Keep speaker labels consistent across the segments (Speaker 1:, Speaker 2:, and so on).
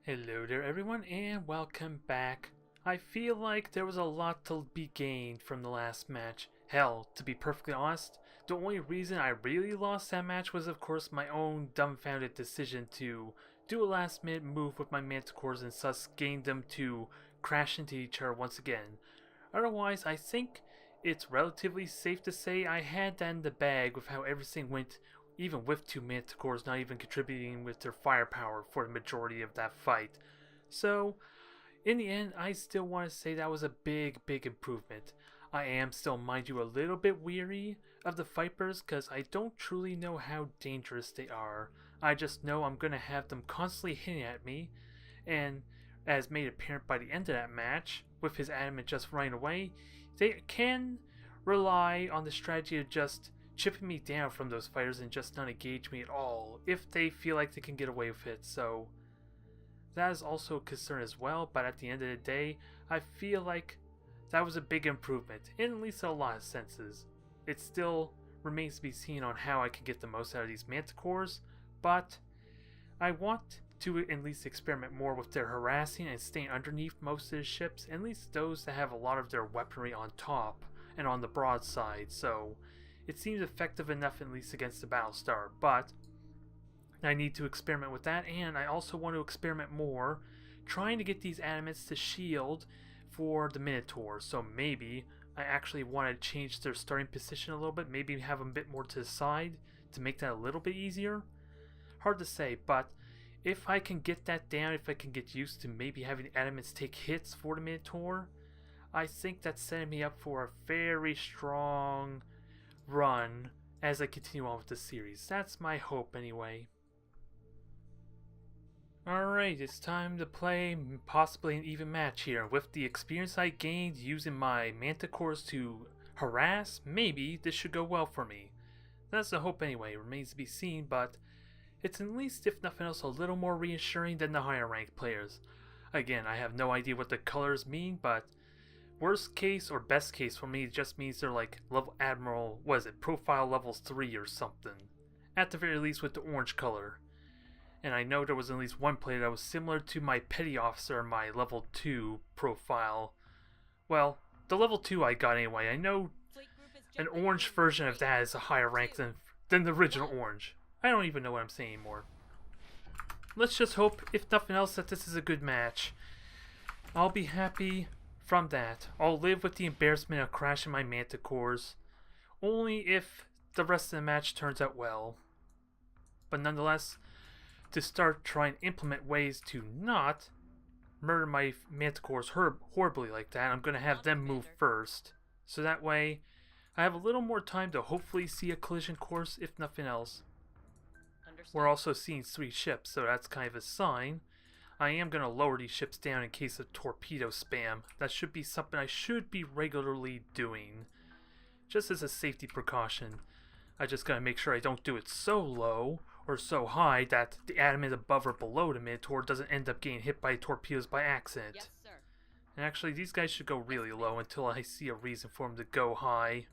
Speaker 1: Hello there everyone and welcome back. I feel like there was a lot to be gained from the last match. Hell, to be perfectly honest, the only reason I really lost that match was of course my own dumbfounded decision to do a last minute move with my Manticores and thus gain them to crash into each other once again. Otherwise, I think it's relatively safe to say I had that in the bag with how everything went, even with two Manticores not even contributing with their firepower for the majority of that fight. So, in the end, I still want to say that was a big improvement. I am still, mind you, a little bit weary of the Vipers because I don't truly know how dangerous they are. I just know I'm going to have them constantly hitting at me, and as made apparent by the end of that match, with his adamant just running away, they can rely on the strategy of just chipping me down from those fighters and just not engage me at all if they feel like they can get away with it. So that is also a concern as well, but at the end of the day, I feel like that was a big improvement, in at least a lot of senses. It still remains to be seen on how I can get the most out of these Manticores, but I want to at least experiment more with their harassing and staying underneath most of the ships, at least those that have a lot of their weaponry on top and on the broadside, so it seems effective enough at least against the Battlestar, but I need to experiment with that, and I also want to experiment more trying to get these adamants to shield for the Minotaurs. So maybe I actually want to change their starting position a little bit, maybe have them a bit more to the side to make that a little bit easier. Hard to say, but if I can get that down, if I can get used to maybe having adamants take hits for the Minotaur, I think that's setting me up for a very strong run as I continue on with the series. That's my hope anyway. Alright, it's time to play possibly an even match here. With the experience I gained using my Manticores to harass, maybe this should go well for me. That's the hope anyway, remains to be seen, but it's at least, if nothing else, a little more reassuring than the higher ranked players. Again, I have no idea what the colors mean, but worst case or best case for me just means they're like level Admiral, what is it, profile levels 3 or something. At the very least with the orange color. And I know there was at least one player that was similar to my Petty Officer, my level 2 profile. Well, the level 2 I got anyway. I know an orange version of that is a higher rank than the original orange. I don't even know what I'm saying anymore. Let's just hope, if nothing else, that this is a good match. I'll be happy from that. I'll live with the embarrassment of crashing my Manticores, only if the rest of the match turns out well. But nonetheless, to start trying to implement ways to not murder my Manticores horribly like that, I'm going to have them move first. So that way, I have a little more time to hopefully see a collision course, if nothing else. We're also seeing 3 ships, so that's kind of a sign. I am going to lower these ships down in case of torpedo spam. That should be something I should be regularly doing, just as a safety precaution. I just got to make sure I don't do it so low or so high that the adamant above or below the Minotaur doesn't end up getting hit by torpedoes by accident.
Speaker 2: Yes, sir.
Speaker 1: And actually, these guys should go really low until I see a reason for them to go high.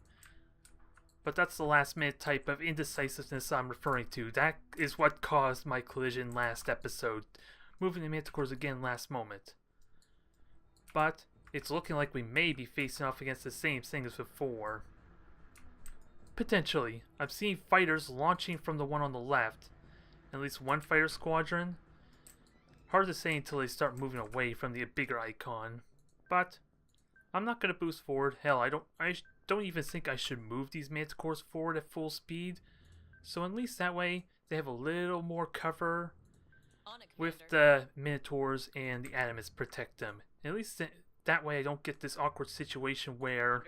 Speaker 1: But that's the last minute type of indecisiveness I'm referring to. That is what caused my collision last episode, moving the Manticores again last moment. But it's looking like we may be facing off against the same thing as before. Potentially. I'm seeing fighters launching from the one on the left. At least one fighter squadron. Hard to say until they start moving away from the bigger icon. But I'm not going to boost forward. Hell, I don't even think I should move these Manticores forward at full speed. So at least that way they have a little more cover with the Minotaurs, and the adamants protect them. At least that way I don't get this awkward situation where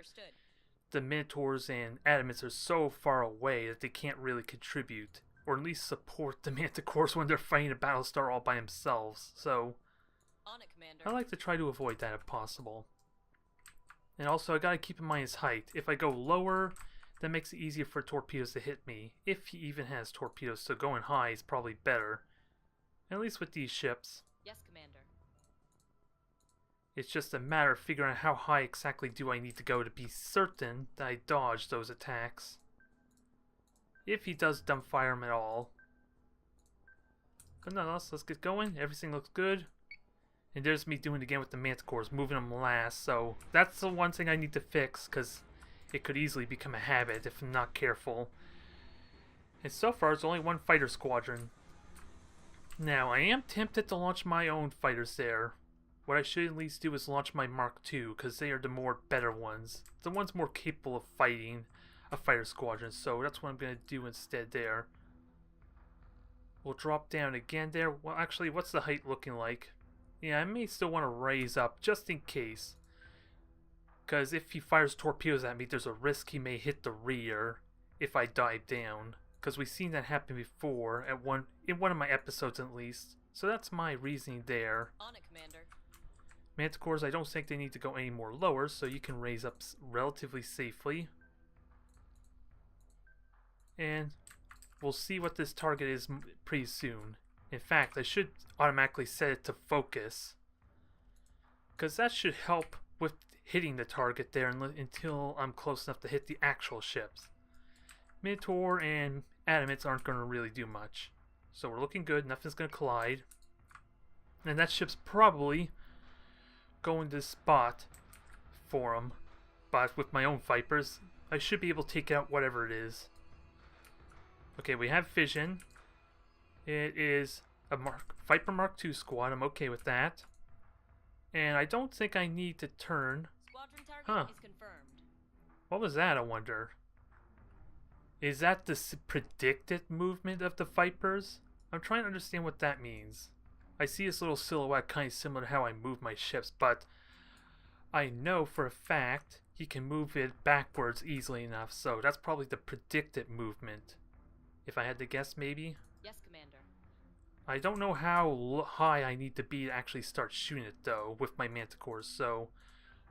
Speaker 1: the Minotaurs and adamants are so far away that they can't really contribute, or at least support the Manticores when they're fighting a Battlestar all by themselves. So I like to try to avoid that if possible. And also, I gotta keep in mind his height. If I go lower, that makes it easier for torpedoes to hit me, if he even has torpedoes, so going high is probably better. At least with these ships.
Speaker 2: Yes, Commander.
Speaker 1: It's just a matter of figuring out how high exactly do I need to go to be certain that I dodge those attacks. If he does dumbfire him at all. But nonetheless, let's get going. Everything looks good. And there's me doing it again with the Manticores, moving them last. So that's the one thing I need to fix, because it could easily become a habit if I'm not careful. And so far, it's only one fighter squadron. Now, I am tempted to launch my own fighters there. What I should at least do is launch my Mark II, because they are the more better ones. The ones more capable of fighting a fighter squadron, so that's what I'm going to do instead there. We'll drop down again there. Well, actually, what's the height looking like? Yeah, I may still want to raise up, just in case. Because if he fires torpedoes at me, there's a risk he may hit the rear if I dive down. Because we've seen that happen before, in one of my episodes at least. So that's my reasoning there.
Speaker 2: On it, Commander.
Speaker 1: Manticores, I don't think they need to go any more lower, so you can raise up relatively safely. And we'll see what this target is pretty soon. In fact, I should automatically set it to focus, because that should help with hitting the target there until I'm close enough to hit the actual ships. Minotaur and Adamants aren't going to really do much. So we're looking good, nothing's going to collide. And that ship's probably going to spot for them. But with my own Vipers, I should be able to take out whatever it is. Okay, we have vision. It is a Viper Mark II squad. I'm okay with that. And I don't think I need to turn.
Speaker 2: Squadron target is confirmed.
Speaker 1: What was that, I wonder? Is that the predicted movement of the Vipers? I'm trying to understand what that means. I see this little silhouette kind of similar to how I move my ships, but I know for a fact he can move it backwards easily enough, so that's probably the predicted movement. If I had to guess, maybe?
Speaker 2: Yes, Commander.
Speaker 1: I don't know how high I need to be to actually start shooting it, though, with my Manticores, so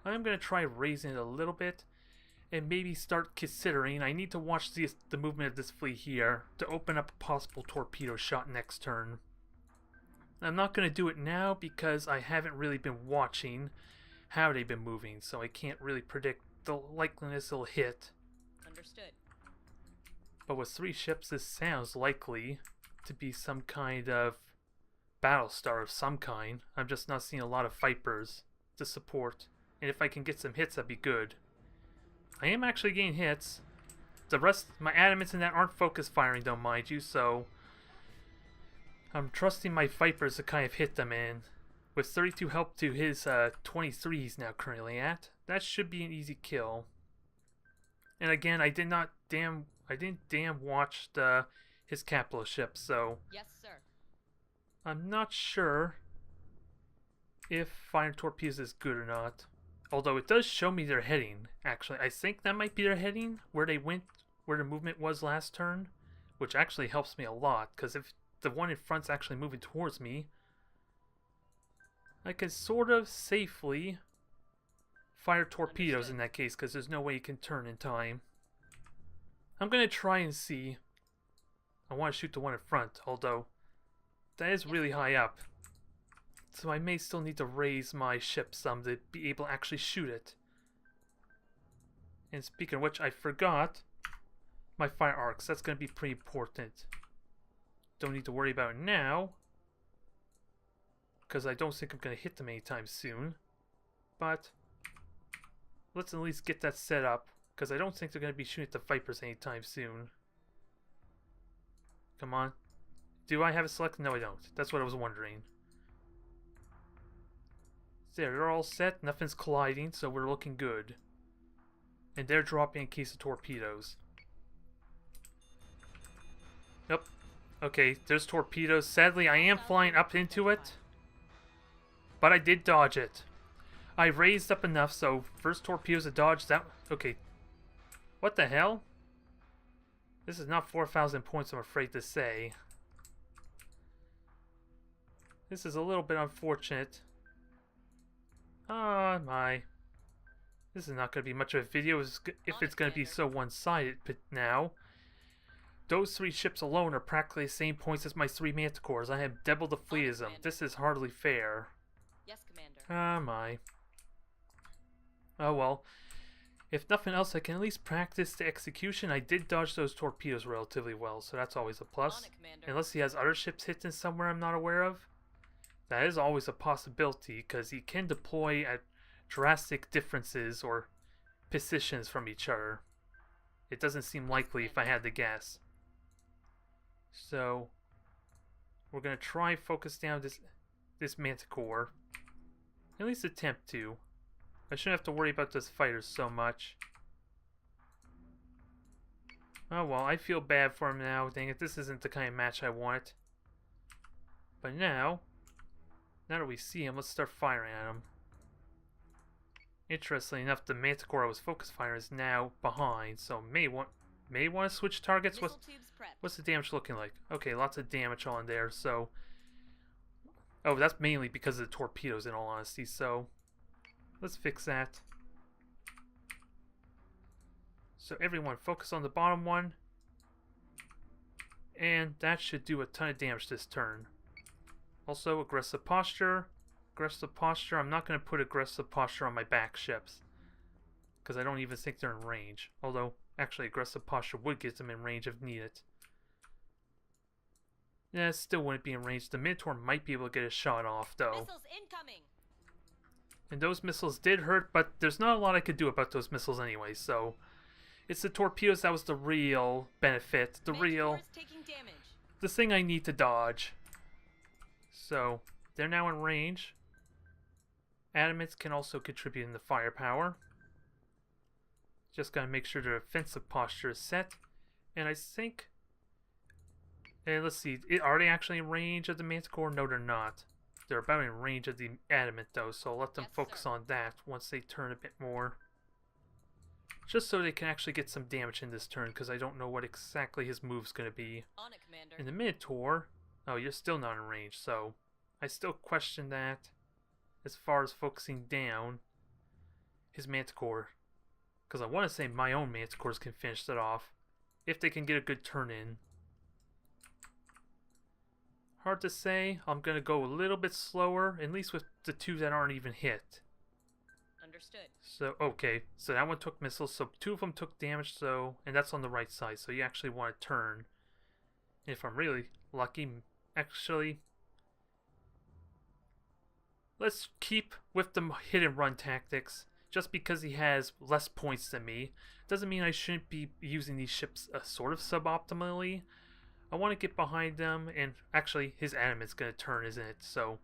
Speaker 1: I'm going to try raising it a little bit and maybe start considering. I need to watch the movement of this fleet here to open up a possible torpedo shot next turn. I'm not going to do it now because I haven't really been watching how they've been moving, so I can't really predict the likeliness they'll hit.
Speaker 2: Understood.
Speaker 1: But with 3 ships, this sounds likely to be some kind of Battlestar of some kind. I'm just not seeing a lot of Vipers to support, and if I can get some hits, that'd be good. I am actually getting hits. The rest, my Adamants in that aren't focus firing though, mind you, so I'm trusting my Vipers to kind of hit them in. With 32 help to his 23 he's now currently at, that should be an easy kill. And again, I didn't damn watch his capital ship, so
Speaker 2: yes, sir.
Speaker 1: I'm not sure if firing torpedoes is good or not. Although it does show me their heading, actually. I think that might be their heading, where they went, where the movement was last turn, which actually helps me a lot, because if the one in front's actually moving towards me, I can sort of safely fire torpedoes in that case, because there's no way you can turn in time. I'm going to try and see. I want to shoot the one in front, although that is really high up. So I may still need to raise my ship some to be able to actually shoot it. And speaking of which, I forgot my fire arcs. That's going to be pretty important. Don't need to worry about it now, because I don't think I'm going to hit them anytime soon. But let's at least get that set up, because I don't think they're going to be shooting at the Vipers anytime soon. Come on. Do I have it selected? No, I don't. That's what I was wondering. There, they're all set. Nothing's colliding, so we're looking good. And they're dropping in case of torpedoes. Yep. Okay, there's torpedoes. Sadly, I am flying up into it, but I did dodge it. I raised up enough, so first torpedoes to dodge that. Okay. What the hell? This is not 4,000 points, I'm afraid to say. This is a little bit unfortunate. Oh my. This is not going to be much of a video if it's going to be so one-sided now. Those 3 ships alone are practically the same points as my 3 Manticores. I have double the fleet as them. This is hardly fair.
Speaker 2: Yes, Commander.
Speaker 1: Ah my. Oh well. If nothing else, I can at least practice the execution. I did dodge those torpedoes relatively well, so that's always a plus.
Speaker 2: On it, Commander.
Speaker 1: Unless he has other ships hidden somewhere I'm not aware of. That is always a possibility, because he can deploy at drastic differences or positions from each other. It doesn't seem likely if I had to guess. So, we're going to try and focus down this Manticore. At least attempt to. I shouldn't have to worry about those fighters so much. Oh well, I feel bad for him now. Dang it, this isn't the kind of match I want. But now that we see him, let's start firing at him. Interestingly enough, the Manticore I was focus firing is now behind, so may want to switch targets. What's the damage looking like? Okay, lots of damage on there, so... Oh, that's mainly because of the torpedoes, in all honesty, so... Let's fix that. So everyone, focus on the bottom one. And that should do a ton of damage this turn. Also, aggressive posture. Aggressive posture. I'm not going to put aggressive posture on my back ships, because I don't even think they're in range. Although, actually, aggressive posture would get them in range if needed. Yeah, it still wouldn't be in range. The Minotaur might be able to get a shot off, though.
Speaker 2: Missiles incoming.
Speaker 1: And those missiles did hurt, but there's not a lot I could do about those missiles anyway, so... It's the torpedoes that was the real benefit. The thing I need to dodge. So, they're now in range. Adamants can also contribute in the firepower. Just gotta make sure their offensive posture is set. And I think... let's see, are they actually in range of the Manticore? No, they're not. They're about in range of the Adamant, though, so I'll let them focus on that once they turn a bit more. Just so they can actually get some damage in this turn, because I don't know what exactly his move's going to be.
Speaker 2: On it, Commander.
Speaker 1: In the Minotaur, oh, you're still not in range, so I still question that as far as focusing down his Manticore. Because I want to say my own Manticores can finish that off, if they can get a good turn in. Hard to say. I'm going to go a little bit slower, at least with the two that aren't even hit.
Speaker 2: Understood.
Speaker 1: So, okay. So that one took missiles, so two of them took damage, so... And that's on the right side, so you actually want to turn. If I'm really lucky, actually... Let's keep with the hit and run tactics. Just because he has less points than me doesn't mean I shouldn't be using these ships sort of suboptimally. I want to get behind them, and actually his Adamant's going to turn, isn't it? So,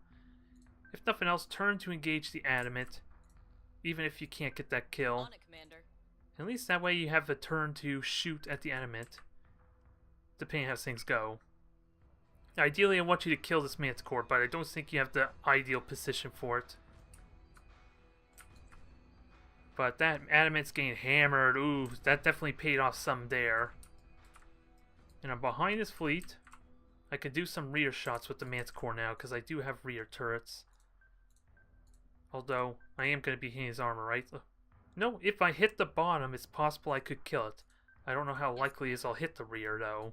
Speaker 1: if nothing else, turn to engage the Adamant, even if you can't get that kill.
Speaker 2: On it, Commander.
Speaker 1: At least that way you have a turn to shoot at the Adamant, depending how things go. Ideally, I want you to kill this Manticore, but I don't think you have the ideal position for it. But that Adamant's getting hammered. Ooh, that definitely paid off some there. And I'm behind his fleet. I could do some rear shots with the Manticore now, because I do have rear turrets. Although, I am going to be hitting his armor, right? No, if I hit the bottom, it's possible I could kill it. I don't know how likely it is I'll hit the rear, though.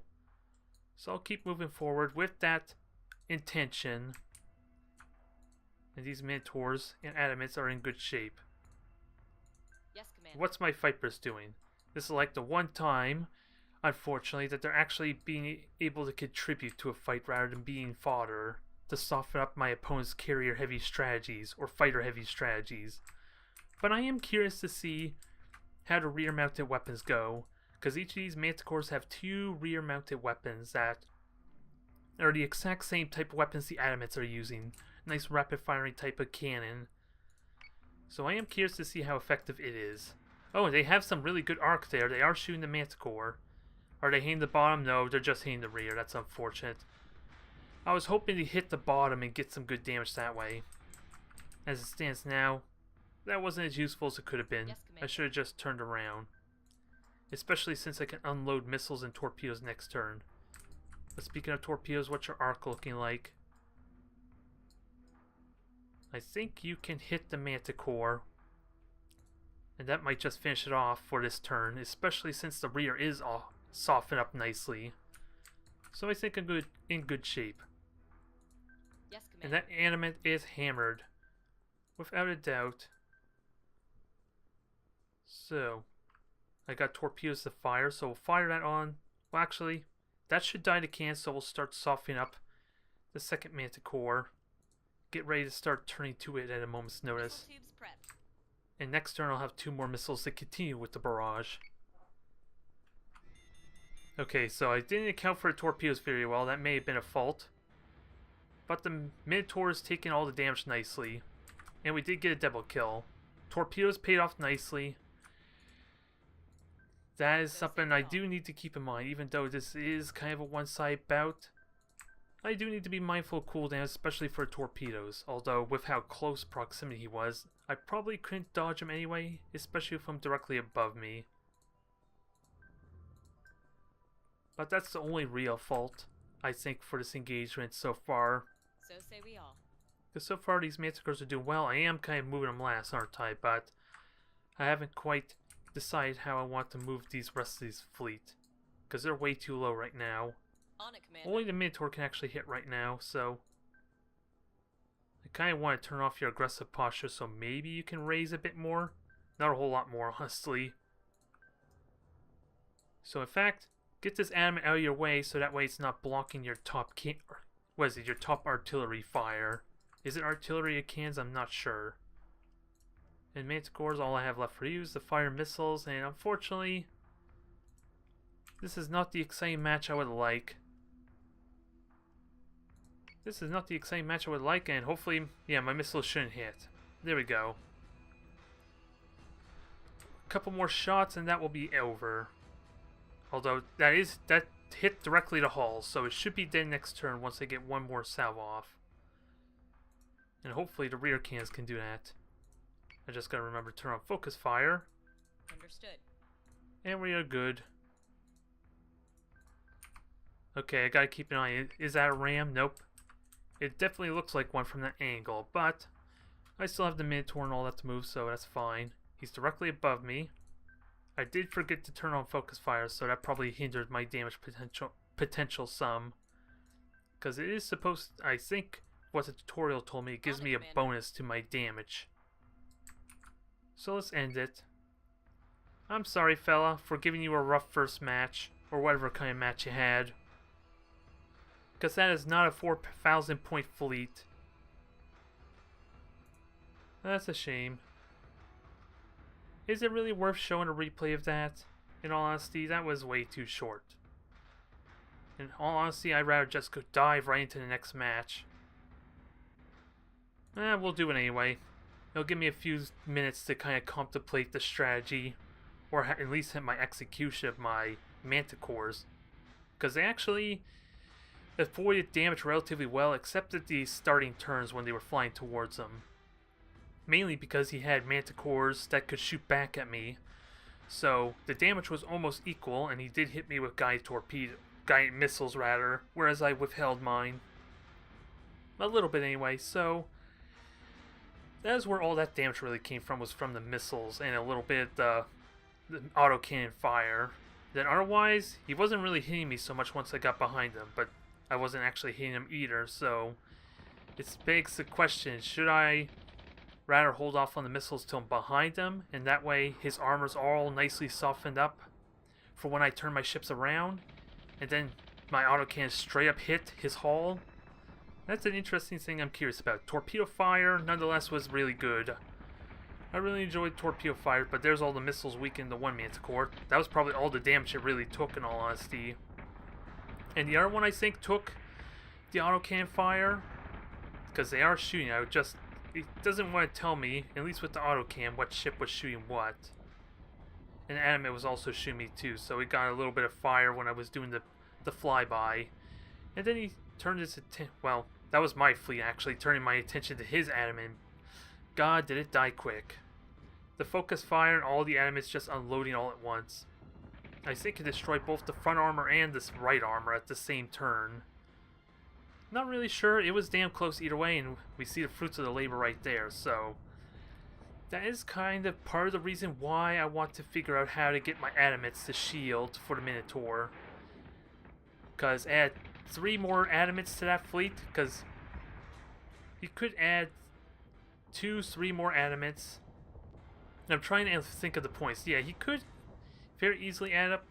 Speaker 1: So I'll keep moving forward with that intention. And these Minotaurs and Adamants are in good shape.
Speaker 2: Yes, Commander.
Speaker 1: What's my Vipers doing? This is like the one time, unfortunately, that they're actually being able to contribute to a fight rather than being fodder to soften up my opponent's carrier-heavy strategies or fighter-heavy strategies. But I am curious to see how the rear-mounted weapons go, because each of these Manticores have two rear-mounted weapons that are the exact same type of weapons the Adamants are using. Nice rapid-firing type of cannon. So I am curious to see how effective it is. Oh, and they have some really good arc there. They are shooting the Manticore. Are they hitting the bottom? No, they're just hitting the rear. That's unfortunate. I was hoping to hit the bottom and get some good damage that way. As it stands now, that wasn't as useful as it could have been.
Speaker 2: Yes,
Speaker 1: I should have just turned around. Especially since I can unload missiles and torpedoes next turn. But speaking of torpedoes, what's your arc looking like? I think you can hit the Manticore. And that might just finish it off for this turn, especially since the rear is all softened up nicely. So I think I'm in good shape.
Speaker 2: Yes, Commander.
Speaker 1: And that Adamant is hammered, without a doubt. So, I got torpedoes to fire, so we'll fire that on. Well, actually, that should die to can, so we'll start softening up the second Manticore. get ready to start turning to it at a moment's notice.
Speaker 2: Missile tubes prepped.
Speaker 1: And next turn I'll have 2 more missiles to continue with the barrage. Okay, so I didn't account for the torpedoes very well. That may have been a fault. But the Minotaur's taking all the damage nicely. And we did get a double kill. Torpedoes paid off nicely. That is something I do need to keep in mind, even though this is kind of a one-side bout. I do need to be mindful of cooldown, especially for torpedoes. Although, with how close proximity he was, I probably couldn't dodge him anyway, especially if I'm directly above me. But that's the only real fault, I think, for this engagement so far.
Speaker 2: So say we all.
Speaker 1: Because so far these Manticores are doing well. I am kind of moving them last, aren't I? But I haven't quite decided how I want to move these rest of these fleet. Because they're way too low right now.
Speaker 2: On it, Commander.
Speaker 1: Only the Minotaur can actually hit right now, so I kind of want to turn off your aggressive posture, so maybe you can raise a bit more. Not a whole lot more, honestly. So in fact, get this adamant out of your way so that way it's not blocking your top your top artillery fire. Is it artillery or cannons? I'm not sure. And Manticores, all I have left for you is the fire missiles, and unfortunately, this is not the exciting match I would like. This is not the exciting match I would like, and hopefully, yeah, my missiles shouldn't hit. There we go. A couple more shots and that will be over. Although, that hit directly to hull, so it should be dead next turn once I get one more salvo off. And hopefully the rear cannons can do that. I just gotta remember to turn on focus fire.
Speaker 2: Understood.
Speaker 1: And we are good. Okay, I gotta keep an eye. Is that a ram? Nope. It definitely looks like one from that angle, but I still have the Minotaur and all that to move, so that's fine. He's directly above me. I did forget to turn on focus fire, so that probably hindered my damage potential some. Because it is supposed, I think what the tutorial told me, it gives me a bonus to my damage. So let's end it. I'm sorry, fella, for giving you a rough first match, or whatever kind of match you had. Because that is not a 4,000 point fleet. That's a shame. Is it really worth showing a replay of that? In all honesty, that was way too short. In all honesty, I'd rather just go dive right into the next match. We'll do it anyway. It'll give me a few minutes to kind of contemplate the strategy, or at least hit my execution of my Manticores. Because they actually avoided damage relatively well, except at the starting turns when they were flying towards them. Mainly because he had Manticores that could shoot back at me. So the damage was almost equal, and he did hit me with guided missiles rather, whereas I withheld mine. A little bit anyway, so that is where all that damage really came from, was from the missiles and a little bit the autocannon fire. Then otherwise, he wasn't really hitting me so much once I got behind him, but I wasn't actually hitting him either, so it begs the question, should I rather hold off on the missiles till I'm behind him, and that way his armor's all nicely softened up for when I turn my ships around, and then my autocannon straight up hit his hull? That's an interesting thing I'm curious about. Torpedo fire, nonetheless, was really good. I really enjoyed torpedo fire, but there's all the missiles weakened the one Manticore. That was probably all the damage it really took, in all honesty. And the other one, I think, took the autocannon fire, because they are shooting. It doesn't want to tell me, at least with the autocannon, what ship was shooting what. And Anime was also shooting me too, so it got a little bit of fire when I was doing the flyby. And then he turned his attention, well, that was my fleet actually, turning my attention to his Anime. God, did it die quick. The focus fire and all the Animes just unloading all at once. I think it destroyed both the front armor and this right armor at the same turn. Not really sure, it was damn close either way, and we see the fruits of the labor right there, so that is kind of part of the reason why I want to figure out how to get my adamants to shield for the Minotaur. Because add 3 more adamants to that fleet, because you could add 3 more adamants. And I'm trying to think of the points. Yeah, he could very easily add up,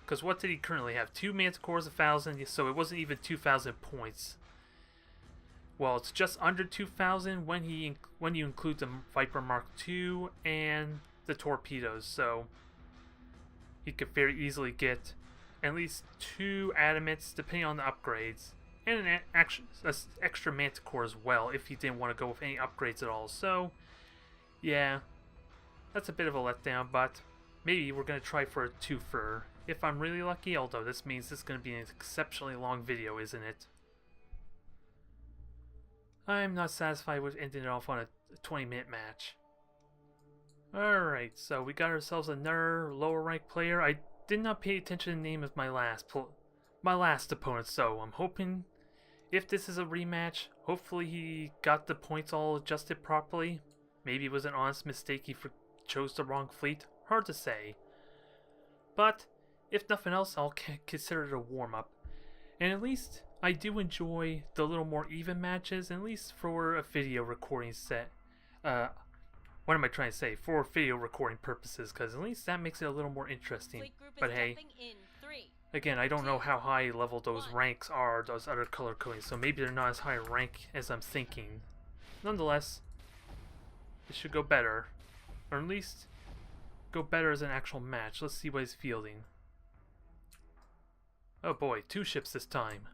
Speaker 1: because what did he currently have? 2 Manticores, 1,000, so it wasn't even 2,000 points. well, it's just under 2,000 when you include the Viper Mark II and the torpedoes. So he could very easily get at least 2 adamants, depending on the upgrades, and an extra Manticore as well if he didn't want to go with any upgrades at all. So yeah, that's a bit of a letdown, but maybe we're going to try for a twofer if I'm really lucky, although this means this is going to be an exceptionally long video, isn't it? I'm not satisfied with ending it off on a 20-minute match. Alright, so we got ourselves another lower ranked player. I did not pay attention to the name of my last opponent, so I'm hoping if this is a rematch, hopefully he got the points all adjusted properly. Maybe it was an honest mistake, he chose the wrong fleet. Hard to say. But if nothing else, I'll consider it a warm-up. And at least I do enjoy the little more even matches, at least for a video recording set. What am I trying to say? For video recording purposes, because at least that makes it a little more interesting. But hey, again, I don't know how high level those ranks are, those other color codings, so maybe they're not as high rank as I'm thinking. Nonetheless, it should go better. Or at least go better as an actual match. Let's see what he's fielding. Oh boy, 2 ships this time.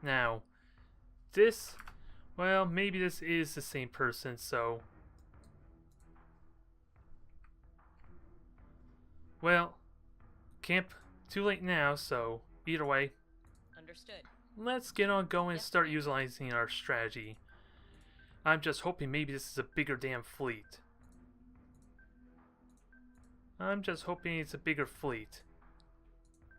Speaker 1: Now, this, well, maybe this is the same person, so... Well, too late now, so either way.
Speaker 2: Understood.
Speaker 1: Let's get on going and start utilizing our strategy. I'm just hoping maybe this is a bigger damn fleet. I'm just hoping it's a bigger fleet.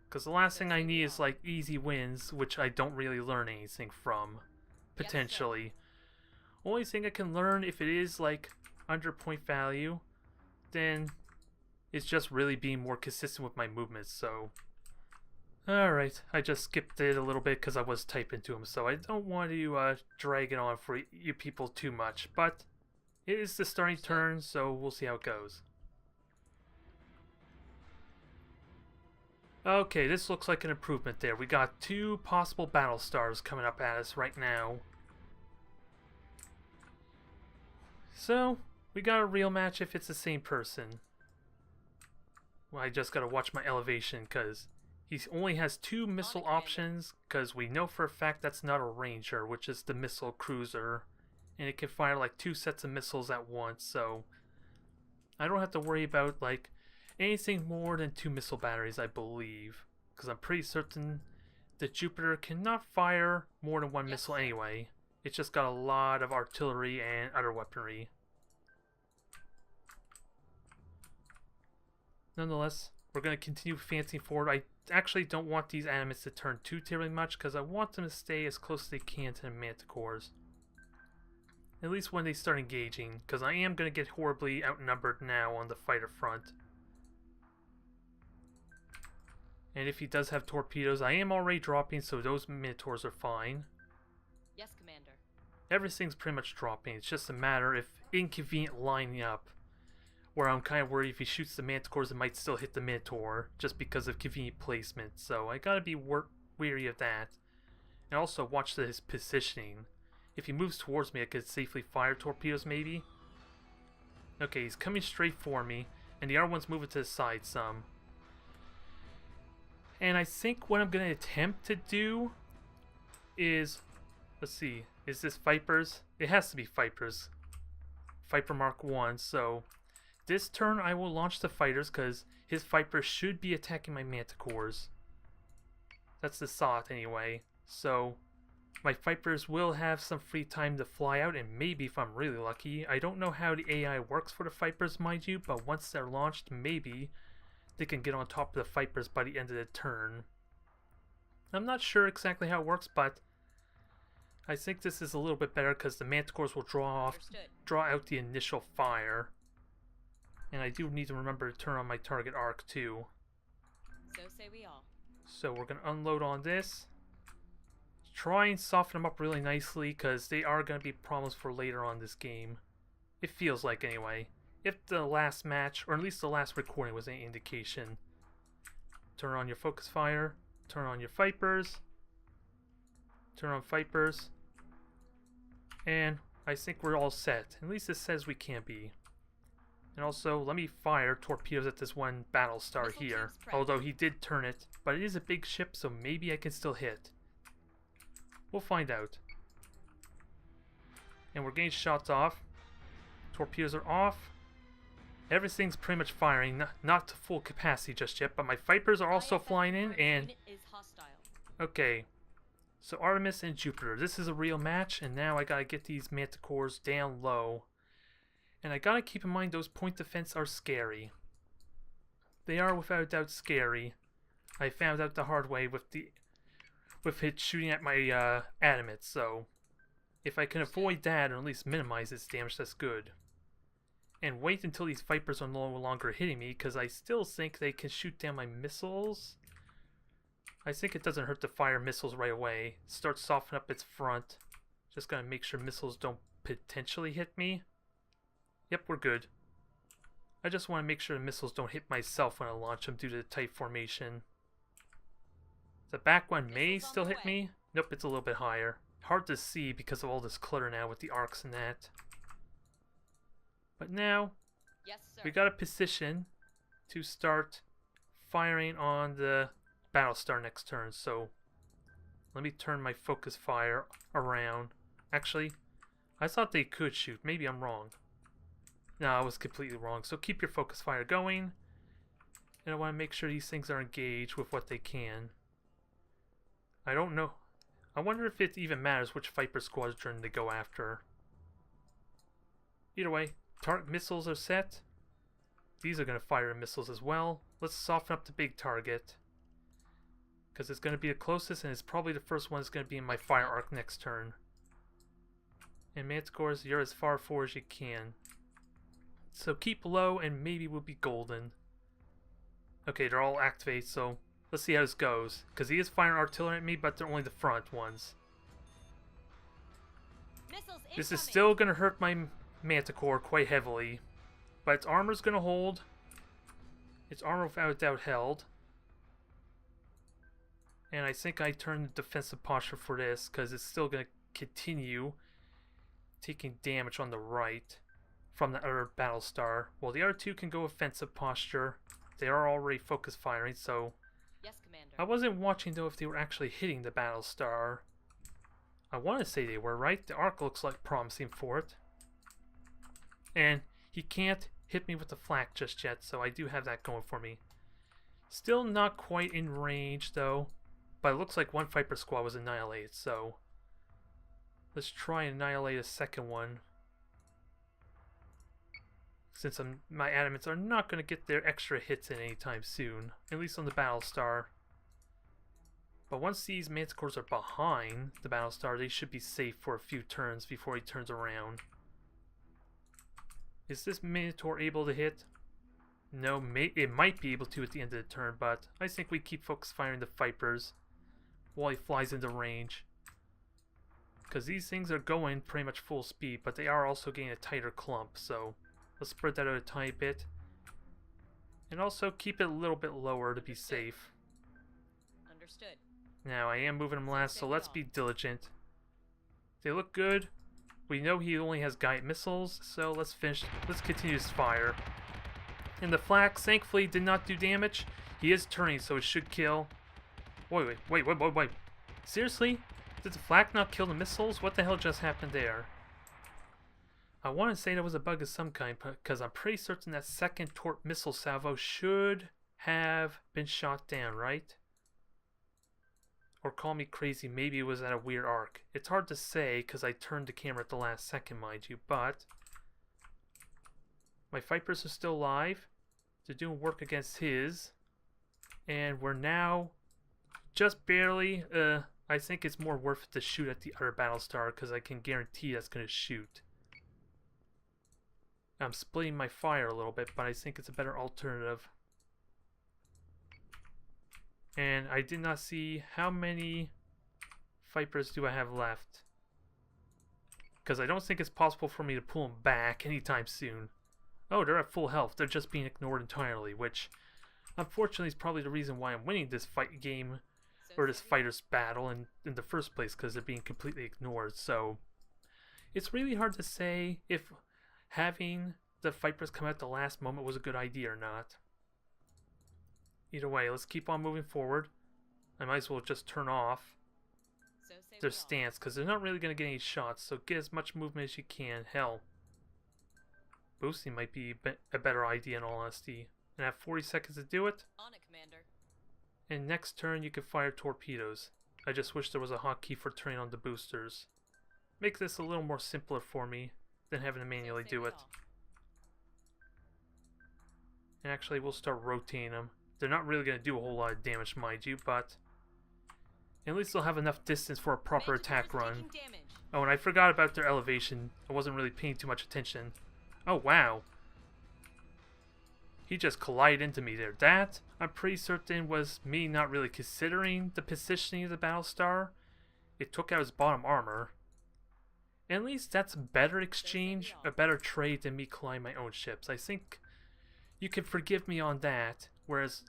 Speaker 1: Because the last thing I need is like easy wins, which I don't really learn anything from. Potentially. Only thing I can learn if it is like under point value, then it's just really being more consistent with my movements, so... Alright, I just skipped it a little bit because I was typing to him, so I don't want to drag it on for you people too much, but it is the starting turn, so we'll see how it goes. Okay, this looks like an improvement there. We got 2 possible battle stars coming up at us right now. So, we got a real match if it's the same person. Well, I just gotta watch my elevation because he only has 2 missile options, because we know for a fact that's not a Ranger, which is the missile cruiser. And it can fire like 2 sets of missiles at once, so I don't have to worry about like anything more than 2 missile batteries, I believe. Because I'm pretty certain that Jupiter cannot fire more than 1 missile anyway. It's just got a lot of artillery and other weaponry. Nonetheless, we're going to continue fancying forward. I actually don't want these animates to turn too terribly much because I want them to stay as close as they can to the Manticores. At least when they start engaging, because I am going to get horribly outnumbered now on the fighter front. And if he does have torpedoes, I am already dropping, so those Minotaurs are fine.
Speaker 2: Yes, Commander.
Speaker 1: Everything's pretty much dropping. It's just a matter of inconvenient lining up. Where I'm kind of worried if he shoots the Manticores, it might still hit the Minotaur, just because of convenient placement. So I gotta be wary of that. And also watch his positioning. If he moves towards me, I could safely fire torpedoes maybe. Okay, he's coming straight for me, and the other one's moving to the side some. And I think what I'm gonna attempt to do is, let's see, is this Vipers? It has to be Vipers. Viper Mark 1, so... This turn I will launch the fighters because his Vipers should be attacking my Manticores. That's the thought anyway. So my Vipers will have some free time to fly out, and maybe if I'm really lucky, I don't know how the AI works for the Vipers, mind you, but once they're launched, maybe they can get on top of the Vipers by the end of the turn. I'm not sure exactly how it works, but I think this is a little bit better because the Manticores will draw out the initial fire. And I do need to remember to turn on my target arc too.
Speaker 2: So say we all.
Speaker 1: So we're going to unload on this. Try and soften them up really nicely because they are going to be problems for later on this game. It feels like anyway. If the last match, or at least the last recording was any indication. Turn on your focus fire. Turn on your Vipers. Turn on Vipers. And I think we're all set. At least it says we can be. And also, let me fire torpedoes at this one Battlestar
Speaker 2: Missile
Speaker 1: here.
Speaker 2: tubes prepped.
Speaker 1: Although he did turn it. But it is a big ship, so maybe I can still hit. We'll find out. And we're getting shots off. Torpedoes are off. Everything's pretty much firing. Not to full capacity just yet, but my Vipers are also
Speaker 2: IFF
Speaker 1: flying in.
Speaker 2: first
Speaker 1: And
Speaker 2: unit is hostile.
Speaker 1: okay. So Artemis and Jupiter. This is a real match. And now I gotta get these Manticores down low. And I gotta keep in mind those point defense are scary. They are without a doubt scary. I found out the hard way with it shooting at my adamant, so if I can avoid that or at least minimize its damage, that's good. And wait until these Vipers are no longer hitting me, because I still think they can shoot down my missiles. I think it doesn't hurt to fire missiles right away. Start softening up its front. Just gotta make sure missiles don't potentially hit me. Yep, we're good. I just want to make sure the missiles don't hit myself when I launch them due to the tight formation. The back one may
Speaker 2: Missiles on
Speaker 1: still
Speaker 2: the
Speaker 1: hit
Speaker 2: way.
Speaker 1: me. Nope, it's a little bit higher. Hard to see because of all this clutter now with the arcs and that. But now,
Speaker 2: Yes, sir.
Speaker 1: we got a position to start firing on the Battlestar next turn. So, let me turn my focus fire around. Actually, I thought they could shoot. Maybe I'm wrong. No, I was completely wrong. So keep your focus fire going. And I want to make sure these things are engaged with what they can. I don't know. I wonder if it even matters which Viper squadron they go after. Either way, target missiles are set. These are going to fire missiles as well. Let's soften up the big target. Because it's going to be the closest, and it's probably the first one that's going to be in my fire arc next turn. And Manticores, you're as far forward as you can. So keep low, and maybe we'll be golden. Okay, they're all activated, so let's see how this goes. Because he is firing artillery at me, but they're only the front ones.
Speaker 2: Missiles
Speaker 1: This is
Speaker 2: incoming.
Speaker 1: still going to hurt my Manticore quite heavily. But its armor's going to hold. Its armor without a doubt held. And I think I turned the defensive posture for this, because it's still going to continue taking damage on the right from the other Battlestar. Well, the other two can go offensive posture. They are already focus firing, so
Speaker 2: Yes, Commander.
Speaker 1: I wasn't watching though if they were actually hitting the Battlestar. I want to say they were, right? The arc looks like promising for it. And he can't hit me with the flak just yet, so I do have that going for me. Still not quite in range though, but it looks like one Viper squad was annihilated, so let's try and annihilate a second one. Since my adamants are not going to get their extra hits in anytime soon, at least on the Battlestar. But once these Manticores are behind the Battlestar, they should be safe for a few turns before he turns around. Is this Minotaur able to hit? No, it might be able to at the end of the turn, but I think we keep focus firing the Vipers while he flies into range. Because these things are going pretty much full speed, but they are also getting a tighter clump, so let's spread that out a tiny bit. And also keep it a little bit lower to be safe.
Speaker 2: Understood.
Speaker 1: Now, I am moving them last, so let's be diligent. They look good. We know he only has guided missiles, so let's finish. Let's continue his fire. And the flak, thankfully, did not do damage. He is turning, so it should kill. Wait. Seriously? Did the flak not kill the missiles? What the hell just happened there? I want to say that was a bug of some kind, because I'm pretty certain that second torp missile salvo should have been shot down, right? Or call me crazy, maybe it was at a weird arc. It's hard to say, because I turned the camera at the last second, mind you, but my Vipers are still alive. They're doing work against his. And we're now just barely, I think it's more worth it to shoot at the other Battlestar, because I can guarantee that's going to shoot. I'm splitting my fire a little bit, but I think it's a better alternative. And I did not see how many Vipers do I have left. Because I don't think it's possible for me to pull them back anytime soon. Oh, they're at full health. They're just being ignored entirely, which unfortunately is probably the reason why I'm winning this fight game, or this fighter's battle in the first place, because they're being completely ignored. So It's really hard to say if having the Vipers come out the last moment was a good idea or not. Either way, let's keep on moving forward. I might as well just turn off
Speaker 2: So say
Speaker 1: their
Speaker 2: we all.
Speaker 1: stance, because they're not really going to get any shots, so get as much movement as you can. Hell, boosting might be a better idea in all honesty. And I have 40 seconds to do it,
Speaker 2: On it, Commander.
Speaker 1: and next turn you can fire torpedoes. I just wish there was a hotkey for turning on the boosters. Makes this a little more simpler for me than having to manually
Speaker 2: So say
Speaker 1: do
Speaker 2: we
Speaker 1: it.
Speaker 2: all.
Speaker 1: And actually, we'll start rotating them. They're not really going to do a whole lot of damage, mind you, but at least they'll have enough distance for a proper attack
Speaker 2: Manticores
Speaker 1: run.
Speaker 2: taking damage.
Speaker 1: Oh, and I forgot about their elevation. I wasn't really paying too much attention. Oh, wow. He just collided into me there. That, I'm pretty certain, was me not really considering the positioning of the Battlestar. It took out his bottom armor. At least that's a better exchange, a better trade than me colliding my own ships. I think you can forgive me on that, whereas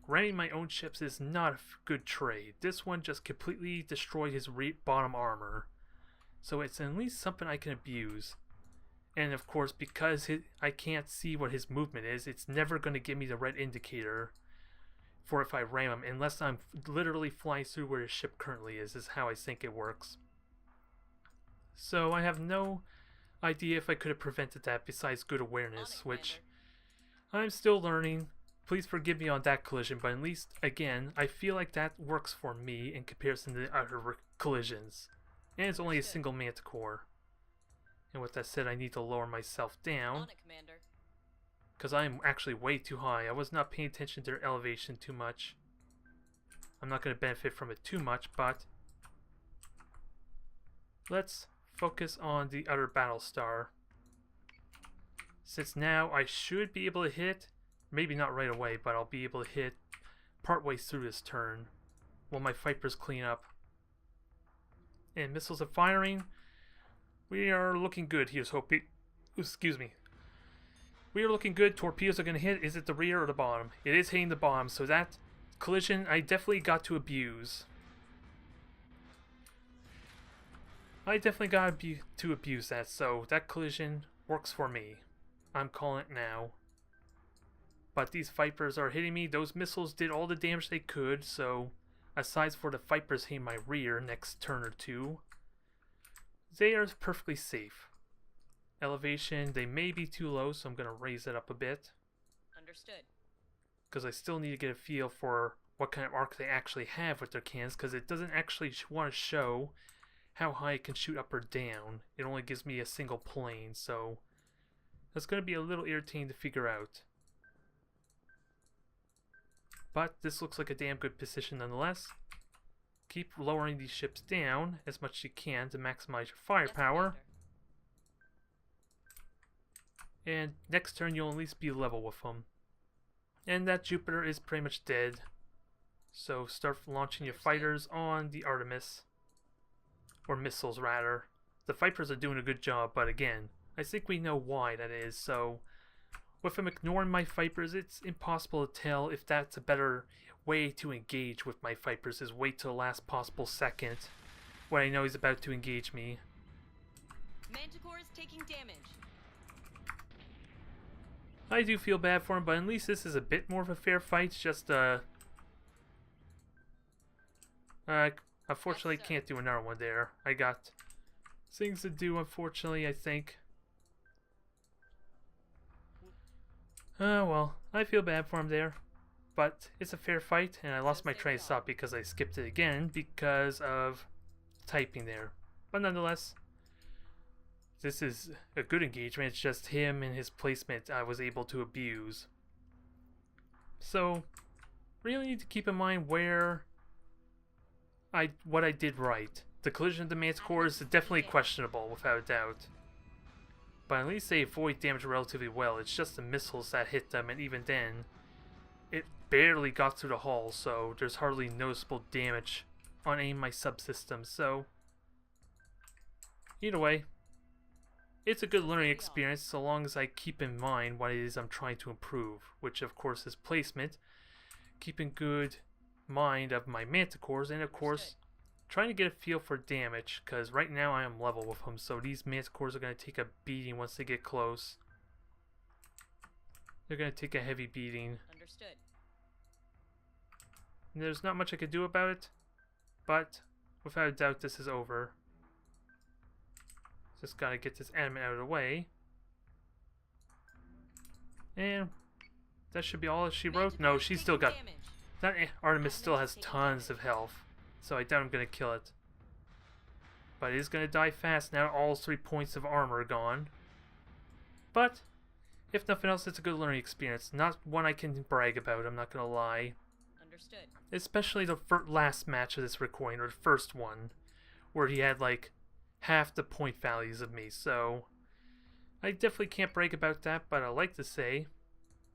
Speaker 1: ramming my own ships is not a good trade. This one just completely destroyed his bottom armor. So it's at least something I can abuse. And of course, because I can't see what his movement is, it's never going to give me the red indicator for if I ram him, unless I'm literally flying through where his ship currently is how I think it works. So I have no idea if I could have prevented that besides good awareness, which I'm still learning. Please forgive me on that collision, but at least, again, I feel like that works for me in comparison to the other collisions. And it's only a single Manticore. And with that said, I need to lower myself down,
Speaker 2: On it, Commander.
Speaker 1: because I'm actually way too high. I was not paying attention to their elevation too much. I'm not going to benefit from it too much, but let's focus on the other Battlestar. Since now I should be able to hit, maybe not right away, but I'll be able to hit partway through this turn while my Vipers clean up. And missiles are firing. We are looking good. Here's hoping. Excuse me. We are looking good. Torpedoes are going to hit. Is it the rear or the bottom? It is hitting the bottom, so that collision I definitely got to abuse. I definitely got to abuse that, so that collision works for me. I'm calling it now. But these Vipers are hitting me. Those missiles did all the damage they could, so aside for the Vipers hitting my rear next turn or two, they are perfectly safe. Elevation, they may be too low, so I'm going to raise it up a bit.
Speaker 2: Understood.
Speaker 1: Because I still need to get a feel for what kind of arc they actually have with their cannons, because it doesn't actually want to show how high it can shoot up or down. It only gives me a single plane, so that's going to be a little irritating to figure out. But this looks like a damn good position nonetheless. Keep lowering these ships down as much as you can to maximize your firepower.
Speaker 2: Yes,
Speaker 1: And next turn you'll at least be level with them. And that Jupiter is pretty much dead. So start launching your fighters on the Artemis. Or missiles rather. The Vipers are doing a good job, but again, I think we know why that is, so with him ignoring my Vipers, it's impossible to tell if that's a better way to engage with my Vipers, is wait till the last possible second when I know he's about to engage me.
Speaker 2: Manticores taking damage.
Speaker 1: I do feel bad for him, but at least this is a bit more of a fair fight. It's just, unfortunately
Speaker 2: Yes, sir.
Speaker 1: can't do another one there. I got things to do, unfortunately, I think. Well, I feel bad for him there. But it's a fair fight, and I lost my train of thought because I skipped it again because of typing there. But nonetheless, this is a good engagement. It's just him and his placement I was able to abuse. So, really need to keep in mind what I did right. The collision of the Manticores is definitely questionable, without a doubt. But at least they avoid damage relatively well. It's just the missiles that hit them, and even then, it barely got through the hull, so there's hardly noticeable damage on any of my subsystems. So, either way, it's a good learning experience so long as I keep in mind what it is I'm trying to improve, which of course is placement, keeping good mind of my Manticores, and of course trying to get a feel for damage, because right now I am level with them, so these Manticores are going to take a beating once they get close. They're going to take a heavy beating.
Speaker 2: Understood.
Speaker 1: And there's not much I could do about it, but without a doubt this is over. Just gotta get this animate out of the way. And that should be all she wrote. No, she's still got... That Artemis still has tons of health, so I doubt I'm gonna kill it. But it is gonna die fast now, all 3 points of armor are gone. But, if nothing else, it's a good learning experience. Not one I can brag about, I'm not gonna lie.
Speaker 2: Understood.
Speaker 1: Especially the last match of this recording, or the first one, where he had like half the point values of me, so I definitely can't brag about that, but I like to say,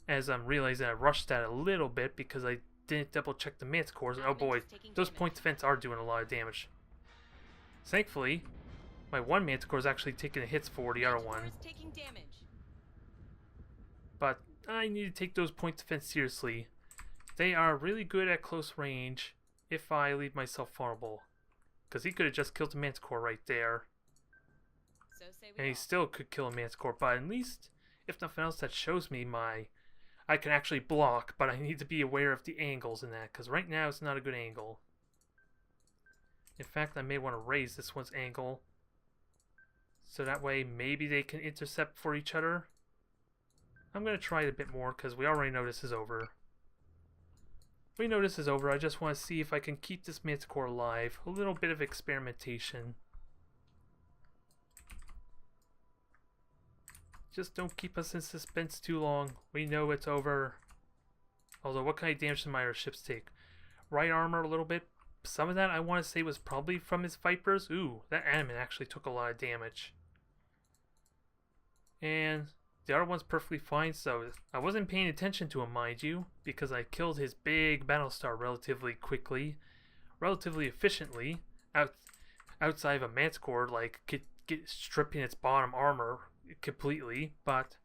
Speaker 1: as I'm realizing I rushed that a little bit because I didn't double check the Manticores, and oh boy, those point defense are doing a lot of damage. Thankfully, my one Manticore is actually taking the hits for the other one,
Speaker 2: Taking damage.
Speaker 1: but I need to take those point defense seriously. They are really good at close range if I leave myself vulnerable. Because he could have just killed the Manticore right there.
Speaker 2: So say we
Speaker 1: And he
Speaker 2: all.
Speaker 1: still could kill a Manticore, but at least, if nothing else, that shows me I can actually block, but I need to be aware of the angles in that, because right now it's not a good angle. In fact, I may want to raise this one's angle, so that way maybe they can intercept for each other. I'm going to try it a bit more, because we already know this is over. We know this is over. I just want to see if I can keep this Manticore alive. A little bit of experimentation. Just don't keep us in suspense too long. We know it's over. Although, what kind of damage did my other ships take? Right armor a little bit. Some of that I want to say was probably from his Vipers. Ooh, that animate actually took a lot of damage. And the other one's perfectly fine, so I wasn't paying attention to him, mind you, because I killed his big Battlestar relatively quickly, relatively efficiently, outside of a Manticore, like stripping its bottom armor completely, but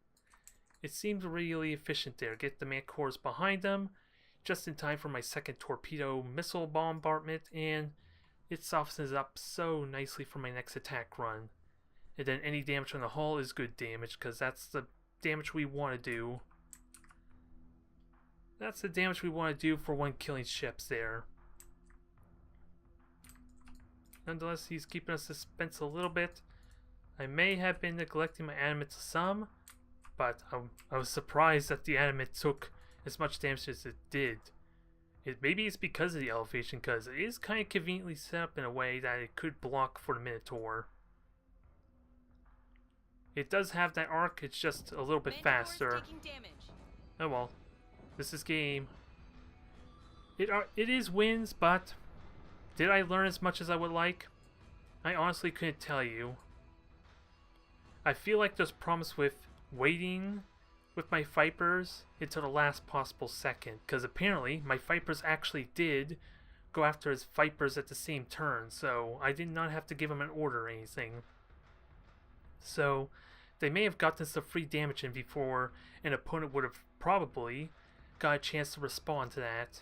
Speaker 1: it seemed really efficient there. Get the Manticores behind them, just in time for my second torpedo missile bombardment, and it softens up so nicely for my next attack run. And then any damage on the hull is good damage, because that's the damage we want to do. That's the damage we want to do for one killing ships there. Nonetheless, he's keeping us suspense a little bit. I may have been neglecting my animate some, but I was surprised that the animate took as much damage as it did. Maybe it's because of the elevation, because it is kind of conveniently set up in a way that it could block for the Minotaur. It does have that arc, it's just a little bit faster. Oh well, this is game. It is wins, but did I learn as much as I would like? I honestly couldn't tell you. I feel like there's promise with waiting with my Vipers until the last possible second, because apparently my Vipers actually did go after his Vipers at the same turn, so I did not have to give him an order or anything. So they may have gotten some free damage in before an opponent would have probably got a chance to respond to that.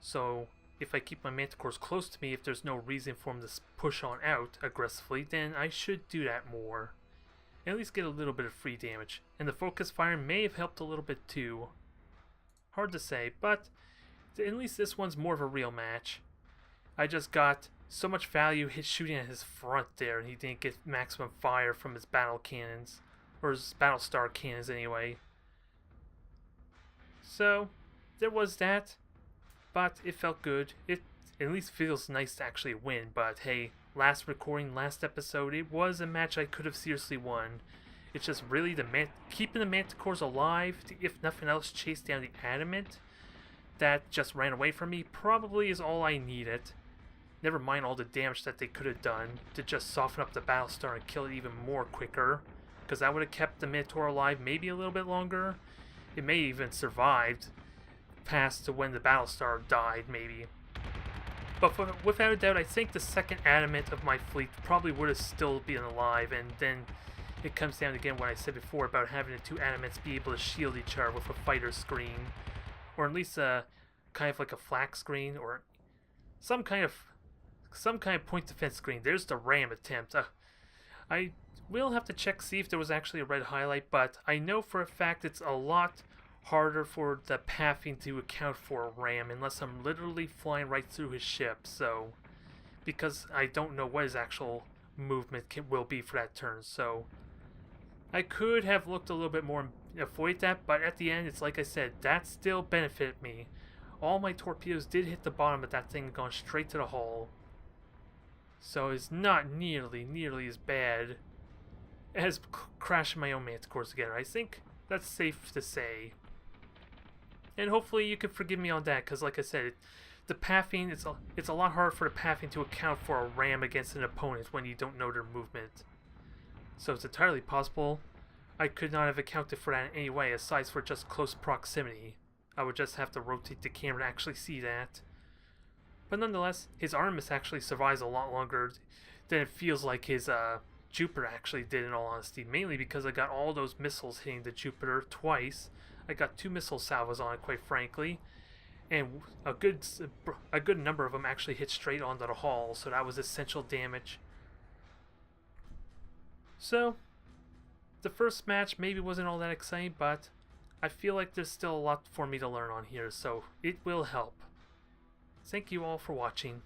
Speaker 1: So if I keep my Manticores close to me, if there's no reason for them to push on out aggressively, then I should do that more. At least get a little bit of free damage. And the focus fire may have helped a little bit too. Hard to say, but at least this one's more of a real match. I just got so much value shooting at his front there, and he didn't get maximum fire from his battle cannons. Or his Battlestar cannons anyway. So, there was that. But it felt good. It at least feels nice to actually win, but hey, last recording, last episode, it was a match I could have seriously won. It's just really keeping the Manticores alive, if nothing else, chase down the Adamant that just ran away from me, probably is all I needed. Never mind all the damage that they could have done to just soften up the Battlestar and kill it even more quicker, because that would have kept the Minotaur alive maybe a little bit longer. It may even survived past to when the Battlestar died, maybe. But without a doubt, I think the second Adamant of my fleet probably would have still been alive, and then it comes down again what I said before about having the two Adamants be able to shield each other with a fighter screen, or at least a kind of like a flak screen, or some kind of some kind of point defense screen. There's the ram attempt. I will have to check see if there was actually a red highlight, but I know for a fact it's a lot harder for the pathing to account for a ram unless I'm literally flying right through his ship. So, because I don't know what his actual movement will be for that turn, so I could have looked a little bit more and avoid that, but at the end, it's like I said, that still benefited me. All my torpedoes did hit the bottom of that thing and gone straight to the hull. So it's not nearly as bad as crashing my own Manticores together. I think that's safe to say. And hopefully you can forgive me on that, because like I said, the pathing, it's a lot harder for the pathing to account for a ram against an opponent when you don't know their movement. So it's entirely possible I could not have accounted for that in any way aside for just close proximity. I would just have to rotate the camera to actually see that. But nonetheless, his Artemis actually survives a lot longer than it feels like his Jupiter actually did, in all honesty. Mainly because I got all those missiles hitting the Jupiter twice. I got 2 missile salvos on it, quite frankly. And a good number of them actually hit straight onto the hull, so that was essential damage. So, the first match maybe wasn't all that exciting, but I feel like there's still a lot for me to learn on here, so it will help. Thank you all for watching.